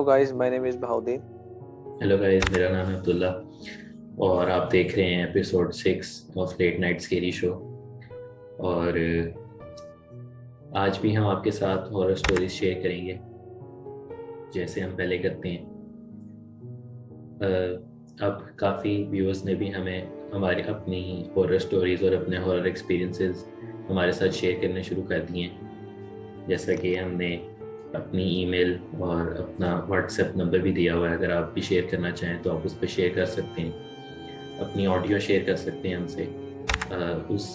Hello guys, my name is Bahauddin. Hello guys, मेरा नाम है अब्दुल्ला और आप देख रहे हैं episode 6 of late night scary show. और आज भी हम आपके साथ हॉरर स्टोरीज शेयर करेंगे जैसे हम पहले करते हैं। अब काफ़ी व्यूअर्स ने भी हमें हमारी अपनी हॉरर स्टोरीज और अपने हॉरर एक्सपीरियंसेस हमारे साथ शेयर करने शुरू कर दिए हैं। जैसा कि हमने अपनी ईमेल और अपना व्हाट्सएप नंबर भी दिया हुआ है, अगर आप भी शेयर करना चाहें तो आप उस पर शेयर कर सकते हैं, अपनी ऑडियो शेयर कर सकते हैं हमसे। उस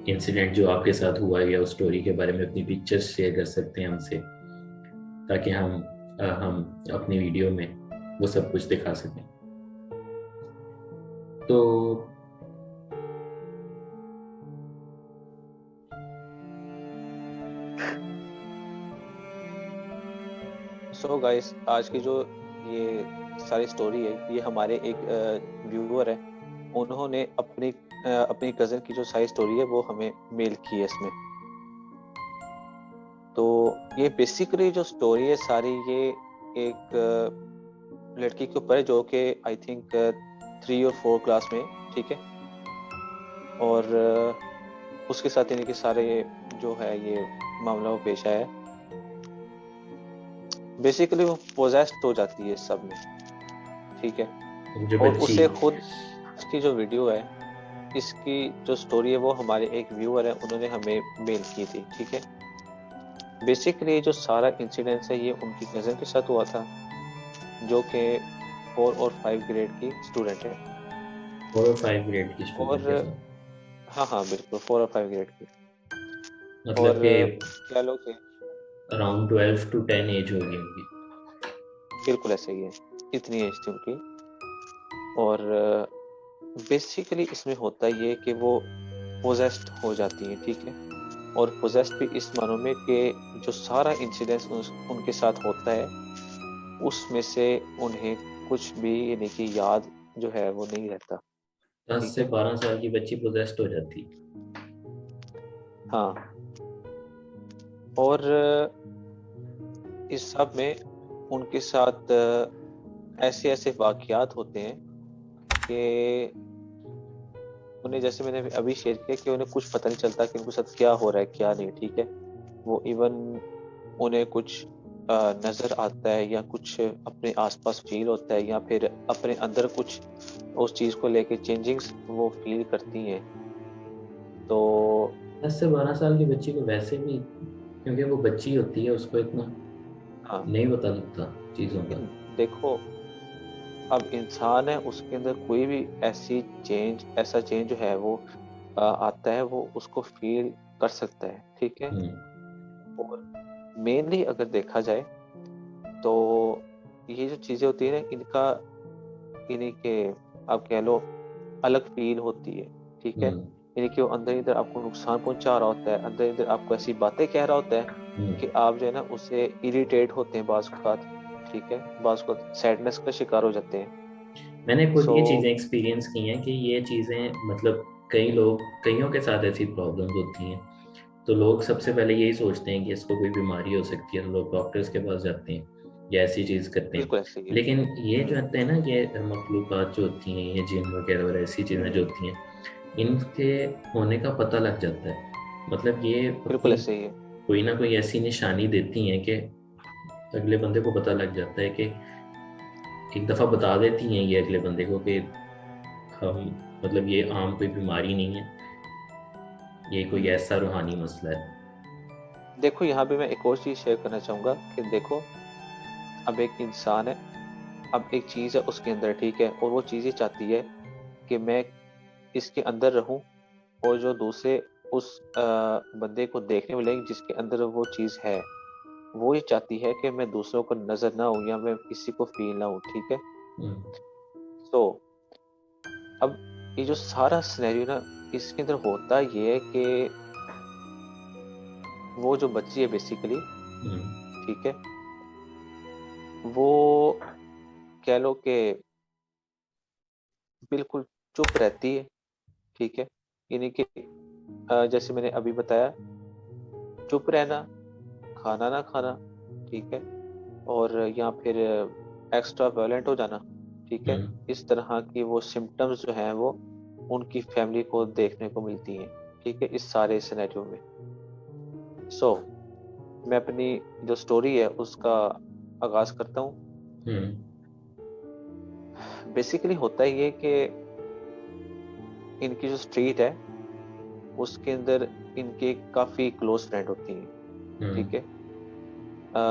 इंसिडेंट जो आपके साथ हुआ है या उस स्टोरी के बारे में अपनी पिक्चर्स शेयर कर सकते हैं हमसे, ताकि हम अपनी वीडियो में वो सब कुछ दिखा सकें। तो सो गाइस, आज की जो ये सारी स्टोरी है, ये हमारे एक व्यूअर है। उन्होंने अपनी कज़न की जो सारी स्टोरी है वो हमें मेल की है इसमें। तो ये बेसिकली जो स्टोरी है सारी, ये एक लड़की के ऊपर है जो कि आई थिंक 3 और 4 क्लास में, ठीक है। और उसके साथ यानी कि सारे जो है ये मामला वो पेश आया है। बेसिकली वो पोजेस्ड हो जाती है इस सब में, ठीक है। जो और बच्ची। उसे खुद, इसकी जो वीडियो है, इसकी जो स्टोरी है वो हमारे एक व्यूअर है, उन्होंने हमें मेल की थी, ठीक है। बेसिकली जो सारा इंसिडेंस है ये उनकी कजन के साथ हुआ था, जो कि 4 और 5 ग्रेड की स्टूडेंट है। 4 और 5 ग्रेड की स्टूडेंट के और साथ। हाँ हाँ, बिल्कुल 4 और 5 ग्रेड की। मतलब और कि क्या लोग थे, अराउंड 12 to 10 एज होगी उनकी। बिल्कुल ऐसे ही है, इतनी एज थी उनकी। और बेसिकली इसमें होता ये कि वो पोजेस्ड हो जाती है, ठीक है। और पोजेस्ड भी इस मानों में कि जो सारा इंसिडेंस उनके साथ होता है, उसमें से उन्हें कुछ भी यानी कि याद जो है वो नहीं रहता, 10 ठीक से है। 12 साल की बच्ची पोजेस्ड हो जाती। हाँ। और इस सब में उनके साथ ऐसे ऐसे वाकयात होते हैं कि उन्हें, जैसे मैंने अभी शेयर किया, कि उन्हें कुछ पता नहीं चलता कि उनके साथ क्या हो रहा है क्या नहीं, ठीक है। वो इवन उन्हें कुछ नजर आता है या कुछ अपने आसपास फील होता है, या फिर अपने अंदर कुछ उस चीज को लेके चेंजिंग्स वो फील करती हैं। तो 10 से 12 साल की बच्ची को वैसे भी, क्योंकि वो बच्ची होती है, उसको इतना हाँ, नहीं पता लगता चीज़ों का। लेकिन देखो, अब इंसान है, उसके अंदर कोई भी ऐसा चेंज जो है वो आता है, वो उसको फील कर सकता है, ठीक है। हम्म। और मेनली अगर देखा जाए तो ये जो चीजें होती है ना, इनका इन्हीं के, आप कह लो, अलग फील होती है, ठीक है। हम्म। यानी कि वो अंदर इधर आपको नुकसान पहुंचा रहा होता है, अंदर इधर आपको ऐसी बातें कह रहा होता है हम्म। कि आप जो है ना उससे इरिटेट होते हैं बाज बात, ठीक है, बाज को सैडनेस का शिकार हो जाते हैं। मैंने खुद सो ये चीज़ें एक्सपीरियंस की हैं कि ये चीज़ें मतलब कईयों के साथ ऐसी प्रॉब्लम्स होती हैं। तो लोग सबसे पहले यही सोचते हैं कि इसको कोई बीमारी हो सकती है, तो लोग डॉक्टर्स के पास जाते हैं या ऐसी चीज़ करते हैं। बिल्कुल ऐसे ही है। लेकिन ये जो होते हैं ना, ये मखलूक़ात जो होती हैं, ये जिन वगैरह और ऐसी चीज़ें जो होती हैं, इनके होने का पता लग जाता है। मतलब ये बिल्कुल अपनी ऐसे ही है। कोई ना कोई ऐसी निशानी देती हैं कि अगले बंदे को पता लग जाता है कि एक दफ़ा बता देती हैं ये अगले बंदे को कि हम मतलब ये आम कोई बीमारी नहीं है, ये कोई ऐसा रूहानी मसला है। देखो, यहाँ पे मैं एक और चीज शेयर करना चाहूंगा कि देखो, अब एक इंसान है, अब एक चीज है उसके अंदर, ठीक है, और वो चीज ये चाहती है कि मैं इसके अंदर रहूं, और जो दूसरे उस बंदे को देखने मिलेंगे जिसके अंदर वो चीज है, वो ये चाहती है कि मैं दूसरों को नजर ना हूं या मैं किसी को फील ना हूं, ठीक है। हम्म। तो अब ये जो सारा सिनेरियो ना, इसके अंदर होता ये है कि वो जो बच्ची है बेसिकली, हम्म। ठीक है, वो कह लो कि बिल्कुल चुप रहती है, ठीक है। यानी कि जैसे मैंने अभी बताया, चुप रहना, खाना ना खाना, ठीक है। और या फिर एक्स्ट्रा वायलेंट हो जाना, ठीक है। इस तरह की वो सिम्टम्स जो हैं वो उनकी फैमिली को देखने को मिलती हैं, ठीक है, इस सारे सिनेरियो में। सो मैं अपनी जो स्टोरी है उसका आगाज करता हूँ। बेसिकली होता ही है कि इनकी जो स्ट्रीट है उसके अंदर इनके काफी क्लोज फ्रेंड होती हैं, ठीक है। अ,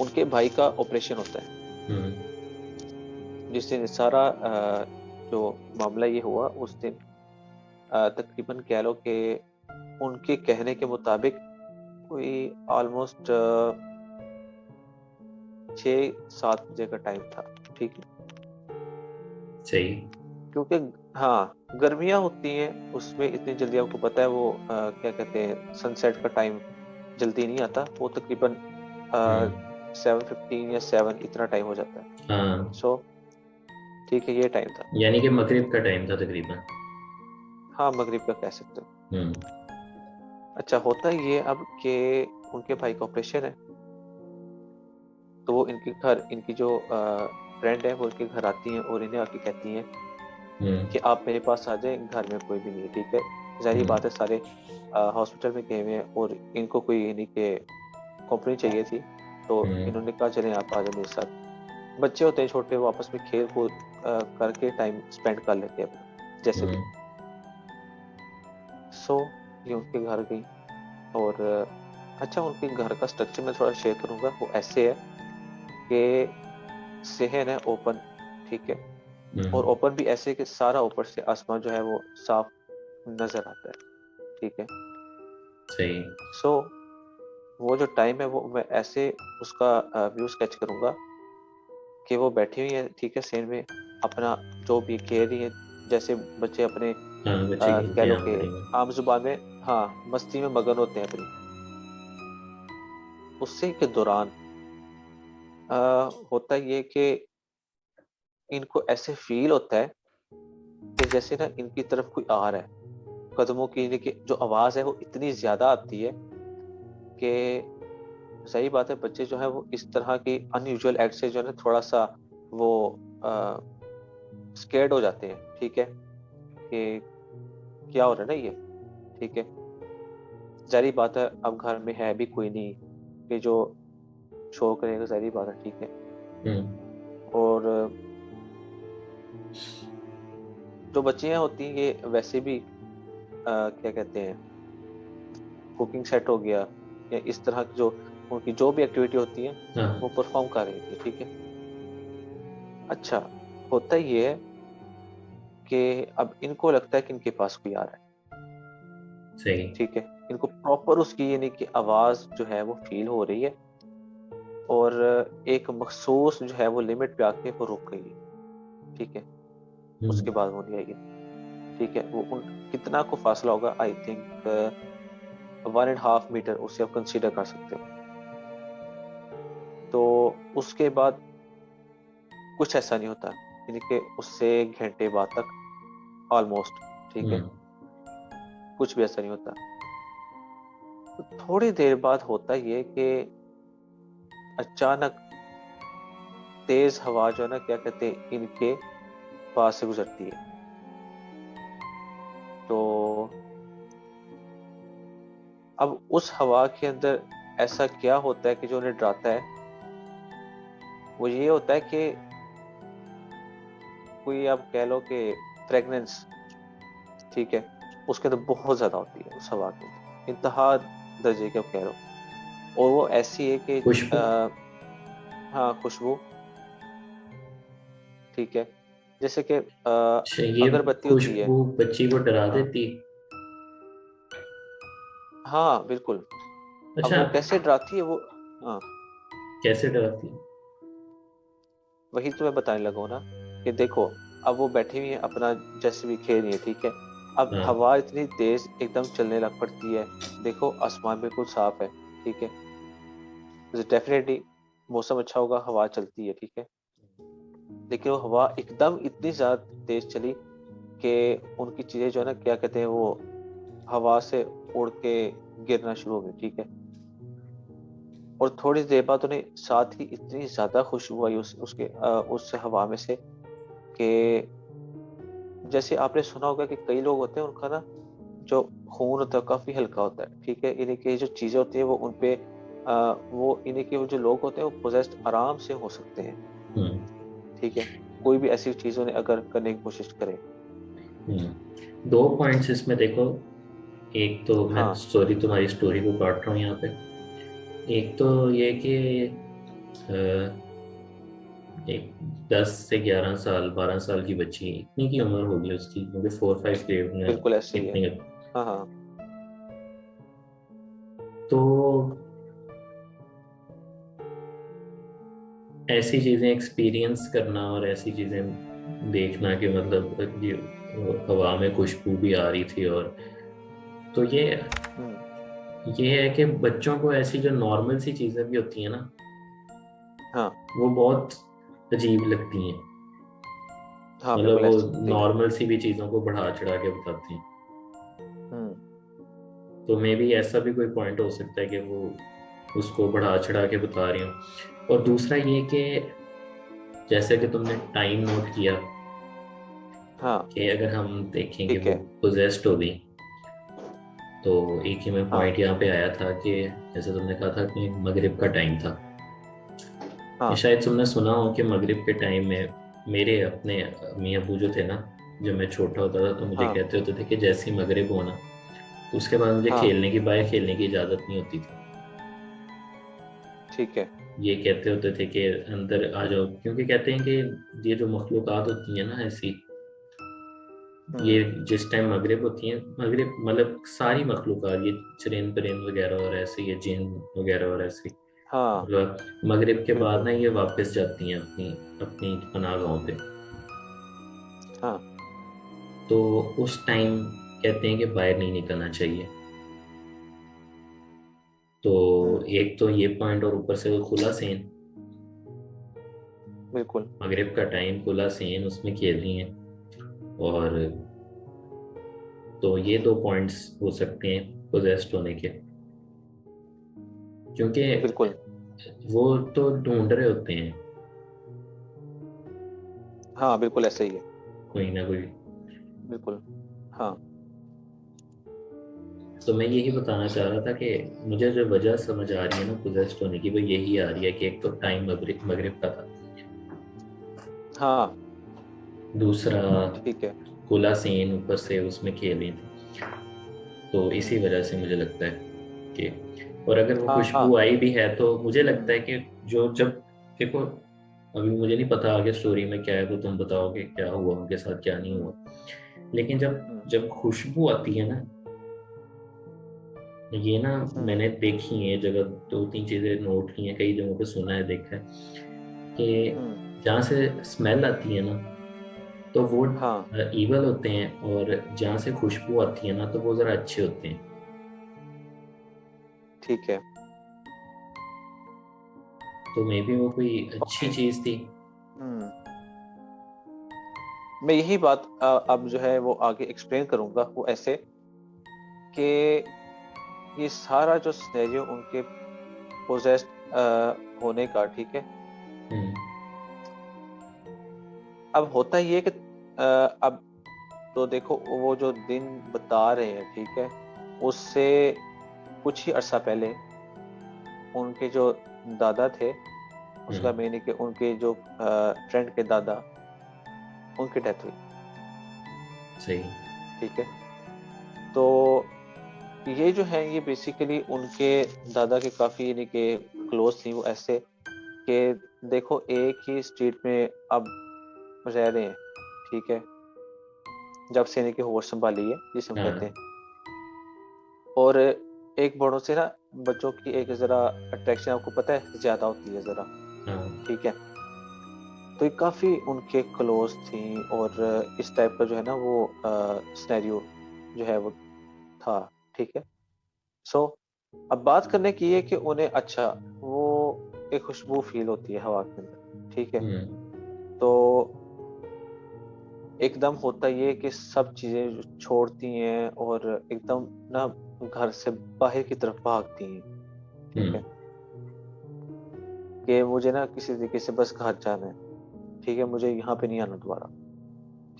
उनके भाई का ऑपरेशन होता है। जिस दिन सारा जो मामला ये हुआ उस दिन तकरीबन कह लो कि उनके कहने के मुताबिक कोई ऑलमोस्ट 6-7 बजे का टाइम था, ठीक है। सही। क्योंकि हाँ, गर्मियां होती हैं उसमें इतनी जल्दी आपको पता है वो क्या कहते हैं, सनसेट का टाइम जल्दी नहीं आता, वो तकरीबन 7:15 या 7 इतना टाइम हो जाता है। हाँ, सो ठीक है, ये टाइम था। यानी कि मगरिब का टाइम था तकरीबन। हाँ, मगरिब का कह सकते हो। हम्म अच्छा, होता ये अब कि उनके भाई का ऑपरेशन है, तो वो इनके घर, इनकी जो फ्रेंड है वो इनके घर आती हैं और इन्हें आके कहती हैं कि आप मेरे पास आ जाएं, घर में कोई भी नहीं है, ठीक है। जाहिर बात है, सारे हॉस्पिटल में गए हुए हैं और इनको कोई इन्हीं के कंपनी चाहिए थी, तो इन्होंने कहा चलें आप आ जाए मेरे साथ। बच्चे होते हैं छोटे, वो आपस में खेल कूद करके टाइम स्पेंड कर लेते हैं अपना जैसे भी। सो ये उनके घर गई और अच्छा, उनके घर का स्ट्रक्चर मैं थोड़ा शेयर करूंगा। वो ऐसे है कि सेहन है ओपन, ठीक है। और ओपन भी ऐसे कि सारा ऊपर से आसमान जो है वो साफ नजर आता है, ठीक है। सही। सो वो जो टाइम है वो मैं ऐसे उसका व्यू स्केच करूंगा कि वो बैठी हुई है, ठीक है, सेन में अपना जो भी खेल रही है, जैसे बच्चे अपने हाँ, बच्चे कह खेलते हैं लो कि आखिरी में। आम जुबान में हाँ मस्ती में मगन होते हैं अपनी। उससे के दौरान होता ये कि इनको ऐसे फील होता है कि जैसे ना इनकी तरफ कोई आ रहा है। कदमों की इनकी जो आवाज है वो इतनी ज्यादा आती है कि सही बात है, बच्चे जो है वो इस तरह की अनयूजुअल एक्ट से जो है ना थोड़ा सा वो स्केर्ड हो जाते हैं, ठीक है, कि क्या हो रहा है ना ये, ठीक है। जारी बात है, अब घर में है भी कोई नहीं कि जो शो करेगा, जारी बात है, ठीक है। और जो बच्चियां होती हैं ये वैसे भी क्या कहते हैं, कुकिंग सेट हो गया या इस तरह की जो उनकी जो भी एक्टिविटी होती है हाँ, वो परफॉर्म कर रही थी, ठीक है। अच्छा, होता ये है कि अब इनको लगता है कि इनके पास कोई आ रहा है, सही। ठीक है। इनको प्रॉपर उसकी यानी कि आवाज जो है वो फील हो रही है और एक मखसूस जो है वो लिमिट पे आके वो रुक गई है, ठीक है। उसके बाद वो नहीं आएगी, ठीक है। वो उन कितना को फासला होगा, आई थिंक 1.5 मीटर, उसे आप कंसीडर कर सकते हो। तो उसके बाद कुछ ऐसा नहीं होता, यानी कि उससे 1 घंटे बाद तक ऑलमोस्ट, ठीक है, कुछ भी ऐसा नहीं होता। तो थोड़ी देर बाद होता ये कि अचानक तेज हवा जो है ना, क्या कहते हैं, इनके पास से गुजरती है। तो अब उस हवा के अंदर ऐसा क्या होता है कि जो उन्हें डराता है, वो ये होता है कि कोई आप कह लो कि फ्रेगनेंस, ठीक है, उसके अंदर बहुत ज्यादा होती है उस हवा के अंदर, इंतहा दर्जे के आप कह लो। और वो ऐसी है कि खुशबू। हाँ, खुशबू, ठीक है। जैसे कि अच्छा, ये अगरबत्ती होती है। खुशबू बच्ची को डरा हाँ देती। हाँ बिल्कुल। अब अच्छा, वो कैसे डराती है वो, हाँ, कैसे डराती? वही तो मैं बताने लगा हूँ ना कि देखो, अब वो बैठी हुई है अपना जैसे भी खेल रही है, ठीक है। अब हाँ। हवा इतनी तेज एकदम चलने लग पड़ती है, देखो आसमान बिल्कुल साफ है, ठीक है। डेफिनेटली मौसम अच्छा होगा, हवा चलती है, ठीक है। लेकिन वो हवा एकदम इतनी ज्यादा तेज चली कि उनकी चीजें जो है ना, क्या कहते हैं, वो हवा से उड़ के गिरना शुरू हो गई, ठीक है। और थोड़ी देर बाद उन्हें साथ ही इतनी ज्यादा खुशबू आई उस हवा में से कि जैसे आपने सुना होगा कि कई लोग होते हैं उनका ना जो खून होता है काफी हल्का होता है, ठीक है, इन्हीं की जो चीजें होती है वो उनपे वो इन्हीं के वो जो लोग होते हैं वो पोजेस्ड आराम से हो सकते हैं, ठीक है, कोई भी ऐसी चीज उन्हें अगर करने की कोशिश करे। दो पॉइंट्स इसमें देखो। एक तो मैं हाँ तुम्हारी स्टोरी को काट रहा हूँ यहाँ पे। एक तो ये कि एक 10 से 11 साल 12 साल की बच्ची, इतनी की उम्र होगी उसकी, क्योंकि 4-5 ग्रेड में बिल्कुल ऐसे ही है। इतनी। हाँ हाँ। तो ऐसी चीजें एक्सपीरियंस करना और ऐसी चीजें देखना कि मतलब ये हवा में खुशबू भी आ रही थी, और तो हम्म, ये है कि बच्चों को ऐसी जो नॉर्मल सी चीजें भी होती हैं ना, हाँ वो बहुत अजीब लगती हैं। हाँ मतलब बिल्कुल वो ऐसी चीजें हैं। नॉर्मल सी भी चीजों को बढ़ा चढ़ा के बताती हैं। हम्म तो मे भी ऐसा भी कोई पॉइंट हो सकता है कि वो उसको बढ़ा चढ़ा के बता रही हूँ। और दूसरा ये कि जैसे कि तुमने टाइम नोट किया हाँ कि अगर हम देखें कि ठीक वो है। पोजेस्ड हो गई, तो एक ही में हाँ पॉइंट यहाँ पे आया था कि जैसे तुमने कहा था कि मगरिब का टाइम था। ये हाँ शायद तुमने सुना हो कि मगरिब के टाइम में मेरे अपने अम्मी अबू जो थे ना, जब मैं छोटा होता था तो मुझे हाँ कहते होते थे कि जैसे ही मगरिब होना, तो उसके बाद मुझे हाँ खेलने की बाहर खेलने की इजाज़त नहीं होती थी। ठीक है। ये कहते होते थे कि अंदर आ जाओ, क्योंकि कहते हैं कि ये जो मखलूक़ात होती हैं ना ऐसी, ये हम्म जिस टाइम मगरिब होती है, मगरिब मतलब सारी मखलूक़ात, ये चरिंद परिंद वगैरह और ऐसे, ये जिन वगैरह और ऐसे, हाँ मतलब मगरिब के बाद बिल्कुल। ना ये वापस जाती हैं अपनी अपनी पनाहगाहों पे। हाँ तो उस टाइम कहते हैं कि बाहर नहीं निकलना चाहिए। तो हम्म एक तो ये पॉइंट, और ऊपर से वो खुला सीन, बिल्कुल। मगरिब का टाइम, खुला सीन, उसमें खेल रही हैं। और तो ये दो पॉइंट्स हो सकते हैं पोजेस्ट होने के, क्योंकि बिल्कुल। वो तो ढूंढ रहे होते हैं हाँ बिल्कुल ऐसे ही है। कोई ना कोई। बिल्कुल। हाँ तो मैं यही बताना चाह रहा था कि मुझे जो वजह समझ आ रही है ना पोजेस्ट होने की, वो यही आ रही है कि एक तो टाइम मगरिब मगरिब का था, हाँ दूसरा ठीक है। खुला सीन, ऊपर से उसमें खेल रही थी। तो इसी हम्म वजह से मुझे लगता है कि, और अगर वो हाँ हाँ। खुशबू आई भी है तो मुझे लगता हम्म है कि जो जब, देखो अभी मुझे नहीं पता आगे स्टोरी में क्या है, तो तुम बताओगे क्या हुआ उनके साथ क्या नहीं हम्म हुआ। लेकिन जब हम्म जब खुशबू आती है ना, ये ना हम्म मैंने देखी है जगह, 2-3 चीजें नोट की हैं, कई जगहों पे सुना है, देखा है कि हम्म, जहाँ से स्मेल आती है ना, तो वो हाँ ईवल होते हैं, और जहाँ से खुशबू आती है ना, तो वो जरा अच्छे होते हैं। ठीक है। तो मे बी वो कोई अच्छी ओके। चीज थी। हम्म मैं यही बात अब जो है वो आगे एक्सप्लेन करूंगा वो ऐसे कि ये सारा जो सिनेरियो उनके पोजेस्ड होने का, ठीक है, हम्म अब होता ये है कि अब तो देखो वो जो दिन बता रहे हैं, ठीक है, उससे कुछ ही अरसा पहले उनके जो दादा थे, उसका हम्म मीनिंग कि उनके जो फ्रेंड के दादा, उनकी डेथ हुई, सही। ठीक है। तो ये जो है ये बेसिकली उनके दादा के काफी यानी कि क्लोज थी वो, ऐसे कि देखो एक ही स्ट्रीट में अब रह रहे हैं, ठीक है, जब से यानी कि होश संभाली है जिसे हम कहते हैं, हाँ और एक बड़ों से ना बच्चों की एक जरा अट्रैक्शन आपको पता है ज्यादा होती है जरा, हाँ। ठीक है, तो ये काफी उनके क्लोज थी, और इस टाइप का जो है ना वो सिनेरियो जो है वो था, ठीक है। सो अब बात करने की है कि उन्हें अच्छा वो एक खुशबू फील होती है हवा के अंदर, ठीक है। हम्म तो एकदम होता ये कि सब चीजें छोड़ती हैं और एकदम ना घर से बाहर की तरफ भागती हैं, ठीक हम्म है। कि मुझे ना किसी तरीके से बस घर जाना है, ठीक है, मुझे यहाँ पे नहीं आना दोबारा,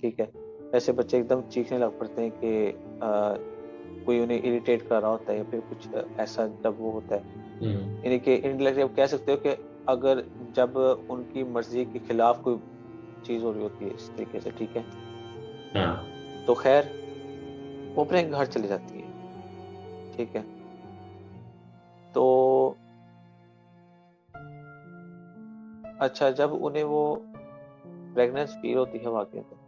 ठीक है। ऐसे बच्चे एकदम चीखने लग पड़ते हैं कि कोई उन्हें इरिटेट कर रहा होता है या फिर कुछ ऐसा जब वो होता है, यानी कि इनडायरेक्टली आप कह सकते हो कि अगर जब उनकी मर्जी के खिलाफ कोई चीज हो रही होती है इस तरीके से, ठीक है, हाँ। तो खैर वो अपने घर चली जाती है, ठीक है। तो अच्छा, जब उन्हें वो प्रेगनेंस फील होती है वाकई में,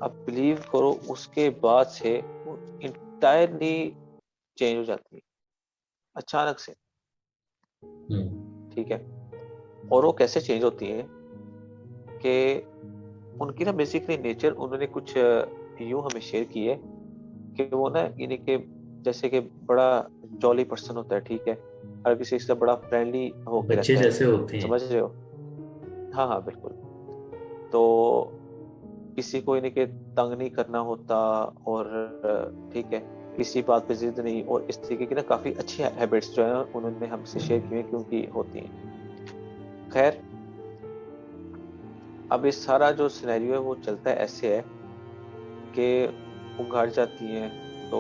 अब बिलीव करो उसके बाद से वो इंटायरली चेंज हो जाती है अचानक से, ठीक है। और वो कैसे चेंज होती है कि उनकी ना बेसिकली नेचर उन्होंने कुछ यूं हमें शेयर की है कि वो ना यानी कि जैसे कि बड़ा जॉली पर्सन होता है, ठीक है, हर किसी से बड़ा फ्रेंडली होके बच्चे रहता है, जैसे होते हैं। समझ रहे हो? हाँ हाँ बिल्कुल। तो किसी को यानी कि तंग नहीं करना होता, और ठीक है, किसी बात पे जिद नहीं, और इस तरीके की ना काफी अच्छी हैबिट्स जो है उन्होंने हमसे शेयर की हैं क्योंकि होती हैं। खैर, अब ये सारा जो सिनेरियो है वो चलता है ऐसे है कि वो घर जाती हैं, तो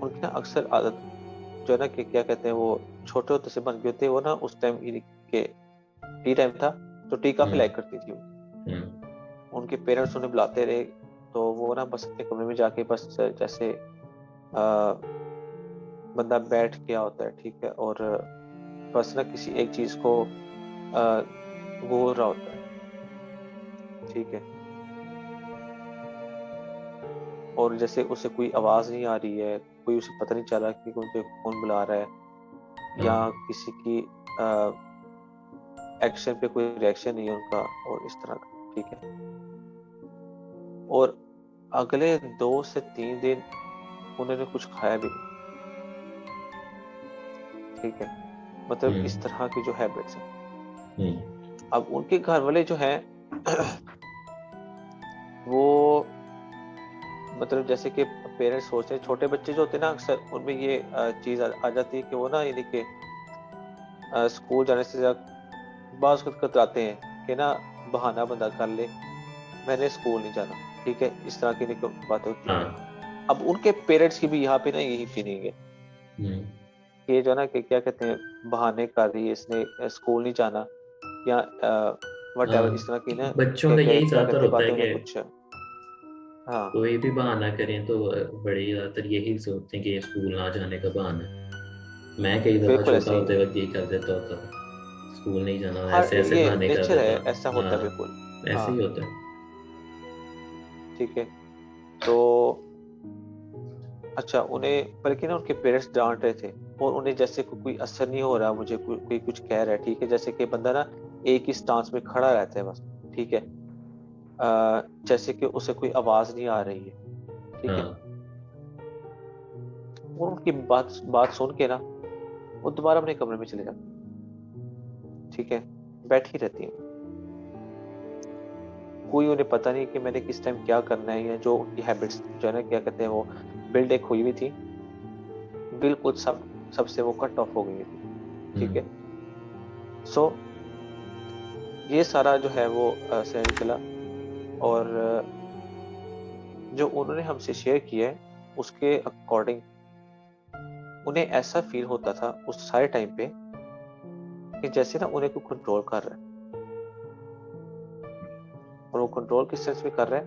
उनकी ना अक्सर आदत जो है ना कि क्या कहते हैं, वो छोटे होते से बन गए होते हैं, वो ना उस टाइम के टी टाइम था, तो टी काफी हम्म। लाइक करती थी वो। हम्म। उनके पेरेंट्स उन्हें बुलाते रहे, तो वो ना बस अपने कमरे में जाके बस जैसे आ, बंदा बैठ गया होता है, ठीक है, और बस ना किसी एक चीज को घूर रहा होता है, ठीक है। और जैसे उसे कोई आवाज नहीं आ रही है, कोई उसे पता नहीं चल रहा कि उसे कौन बुला रहा है, या हाँ। किसी की एक्शन पे कोई रिएक्शन नहीं है उनका, और इस तरह का, ठीक है। और अगले 2 से 3 दिन उन्होंने कुछ खाया भी नहीं, ठीक है, मतलब हम्म। इस तरह की जो हैबिट्स हैं। हम्म। अब उनके घर वाले जो हैं वो मतलब जैसे कि पेरेंट्स सोचते हैं, छोटे बच्चे जो होते हैं ना अक्सर उनमें ये चीज आ जाती है कि वो ना यानी कि स्कूल जाने से बाज कतराते हैं कि ना बहाना बंदा कर ले, मैंने स्कूल नहीं जाना, ठीक है, इस तरह की बातें होती हैं। हाँ। अब उनके पेरेंट्स की भी यहाँ पे ना यही फीलिंग है हम्म। कि ये जो है ना कि क्या कहते हैं, बहाने कर रही है, इसने स्कूल नहीं जाना, या वट एवर, इस तरह की ना बच्चों का यही क्या ज्यादातर कहते हैं होता है बातें उन्हें कि कुछ, हाँ कोई भी बहाना करें तो बड़े ज्यादातर यही सोचते हैं कि ये स्कूल ना जाने का बहाना है। मैं कई दफा बिल्कुल छोटा ऐसे ही है। होते वक्त यही कर देता होता था, स्कूल नहीं जाना, हर ऐसे ऐसे ये बहाने कर नेचर है, देता। ऐसा होता है बिल्कुल। हाँ, ऐसे हाँ ही होता है। ठीक है। तो अच्छा, उन्हें बल्कि ना उनके पेरेंट्स डांट रहे थे, और उन्हें जैसे कोई असर नहीं हो रहा, मुझे कोई कुछ कह रहा है, ठीक है, जैसे कि बंदा ना एक ही स्टांस में खड़ा रहता है बस, ठीक है, जैसे कि उसे कोई आवाज नहीं आ रही है, ठीक है। हाँ। और उनकी बात बात सुन के ना वो दोबारा अपने कमरे में चले जाते हैं, ठीक है, बैठी रहती है। कोई उन्हें पता नहीं कि मैंने किस टाइम क्या करना है, या जो उनकी हैबिट्स जो है ना क्या कहते हैं वो बिल्ड एक हुई हुई थी, बिल्कुल सबसे वो कट ऑफ हो गई थी, ठीक है। हम्म। सो ये सारा जो है वो सिनेरियो चला, और जो उन्होंने हमसे शेयर किया है उसके अकॉर्डिंग उन्हें ऐसा फील होता था उस सारे टाइम पे कि जैसे ना उन्हें कोई कंट्रोल कर रहा है, और वो कंट्रोल किस सेंस में कर रहा है